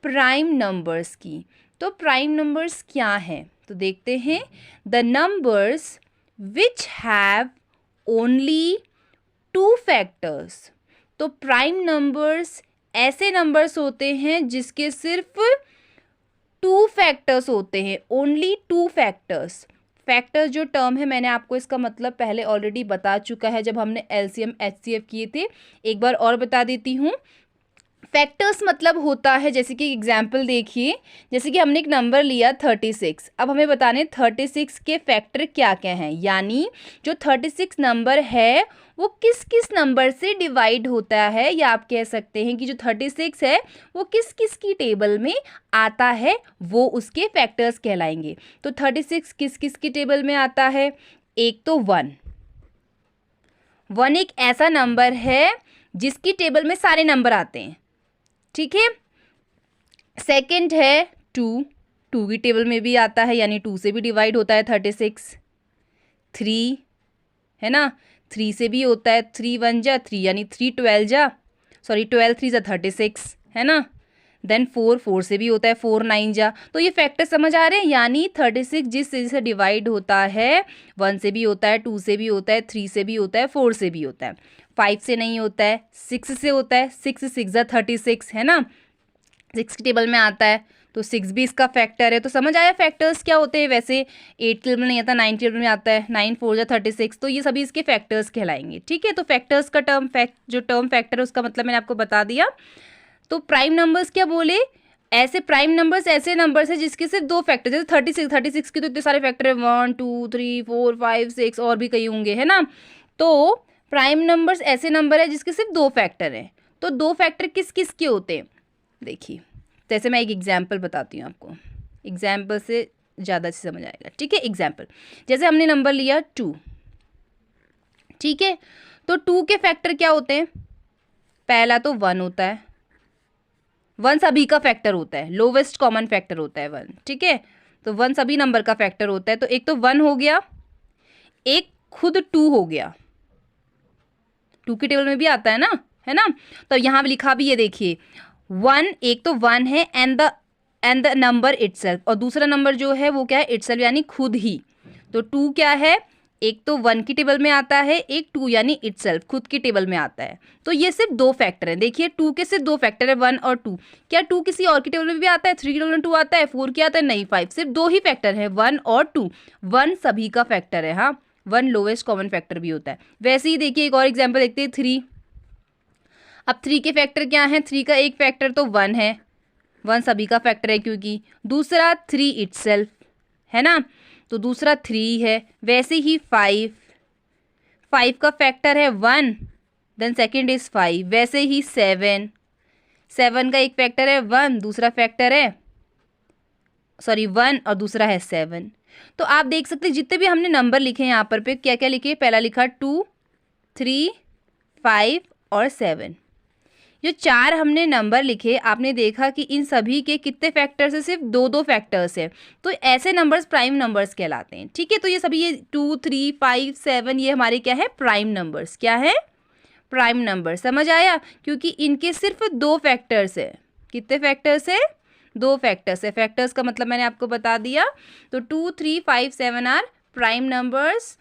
Prime numbers की। तो prime numbers क्या हैं, तो देखते हैं। The numbers which have only 2 factors. तो प्राइम नंबर्स ऐसे नंबर्स होते हैं जिसके सिर्फ 2 फैक्टर्स होते हैं, ओनली 2 फैक्टर्स। फैक्टर्स जो टर्म है मैंने आपको इसका मतलब पहले ऑलरेडी बता चुका है जब हमने एलसीएम एचसीएफ किए थे। एक बार और बता देती हूँ। फैक्टर्स मतलब होता है, जैसे कि एग्जाम्पल देखिए, जैसे कि हमने एक नंबर लिया 36। अब हमें बताने 36 के फैक्टर क्या क्या हैं, यानी जो 36 नंबर है वो किस किस नंबर से डिवाइड होता है, या आप कह सकते हैं कि जो 36 है वो किस किस की टेबल में आता है, वो उसके फैक्टर्स कहलाएंगे। तो 36 किस किस की टेबल में आता है, एक तो 1 एक ऐसा नंबर है जिसकी टेबल में सारे नंबर आते हैं, ठीक है। सेकंड है 2 की टेबल में भी आता है, यानी 2 से भी डिवाइड होता है 36। 3 है ना, 3 से भी होता है, 3 1 जा 3 यानी 3 12 जा, सॉरी 12 3 जा 36 है ना। देन 4 से भी होता है, 4 9 जा। तो ये फैक्टर समझ आ रहे हैं, यानी 36 जिस से डिवाइड होता है 1 से भी होता है, 2 से भी होता है, 3 से भी होता है, 4 से भी होता है, 5 से नहीं होता है, 6 से होता है, 6 6 जा 36 है ना, 6 की टेबल में आता है, तो 6 भी इसका फैक्टर है। तो समझ आया फैक्टर्स क्या होते हैं। वैसे 8 टेबल में नहीं आता, 9 टेबल में आता है, 9 4 जा 36, तो ये सभी इसके फैक्टर्स कहलाएंगे, ठीक है। तो फैक्टर्स का टर्म जो टर्म फैक्टर है उसका मतलब मैंने आपको बता दिया। तो प्राइम नंबर्स क्या बोले, ऐसे प्राइम नंबर्स ऐसे नंबर्स है जिसके सिर्फ 2 फैक्टर, जैसे 36 के तो इतने सारे फैक्टर है, 1 2 3 4 5 6 और भी कई होंगे, है ना। तो प्राइम नंबर्स ऐसे नंबर है जिसके सिर्फ 2 फैक्टर हैं। तो 2 फैक्टर किस किस के होते हैं, देखिए। जैसे मैं एक एग्जाम्पल बताती हूँ आपको, एग्जाम्पल से ज़्यादा से समझ आएगा, ठीक है। एग्जाम्पल जैसे हमने नंबर लिया 2, ठीक है। तो 2 के फैक्टर क्या होते हैं, पहला तो 1 होता है, 1 सभी का फैक्टर होता है, लोवेस्ट कॉमन फैक्टर होता है 1, ठीक है। तो 1 सभी नंबर का फैक्टर होता है, तो एक तो 1 हो गया, एक खुद 2 हो गया, 2 की टेबल में भी आता है ना, है ना। तो यहाँ लिखा भी ये देखिए 1, एक तो 1 है एंड द नंबर इटसेल्फ, और दूसरा नंबर जो है वो क्या है, इटसेल्फ यानी खुद ही। तो 2 क्या है, एक तो 1 की टेबल में आता है, एक 2 यानी इटसेल्फ खुद की टेबल में आता है। तो ये सिर्फ 2 फैक्टर हैं, देखिए 2 के सिर्फ 2 फैक्टर है, 1 और 2। क्या 2 किसी और की टेबल में भी आता है, 3 की टेबल में 2 आता है, 4 की आता है, नहीं, 5, सिर्फ 2 ही फैक्टर है, 1 और 2। 1 सभी का फैक्टर है, हाँ, 1 लोवेस्ट कॉमन फैक्टर भी होता है। वैसे ही देखिए एक और एग्जाम्पल देखते हैं 3। अब 3 के फैक्टर क्या हैं, 3 का एक फैक्टर तो 1 है, 1 सभी का फैक्टर है क्योंकि, दूसरा 3 इटसेल्फ है ना, तो दूसरा 3 है। वैसे ही 5 का फैक्टर है 1, देन सेकंड इज 5। वैसे ही 7 का एक फैक्टर है 1, दूसरा फैक्टर है 1 और दूसरा है 7। तो आप देख सकते हैं जितने भी हमने नंबर लिखे हैं यहाँ पर पे क्या क्या लिखे, पहला लिखा 2 3 5 और 7। जो 4 हमने नंबर लिखे, आपने देखा कि इन सभी के कितने फैक्टर्स है, सिर्फ 2 फैक्टर्स है। तो ऐसे नंबर्स प्राइम नंबर्स कहलाते हैं, ठीक है। तो ये सभी ये 2 3 5 7 ये हमारे क्या है, प्राइम नंबर्स। क्या है, प्राइम नंबर। समझ आया, क्योंकि इनके सिर्फ 2 फैक्टर्स है। कितने फैक्टर्स है, 2 फैक्टर्स है। फैक्टर्स का मतलब मैंने आपको बता दिया। तो 2 3 5 7 आर प्राइम नंबर्स।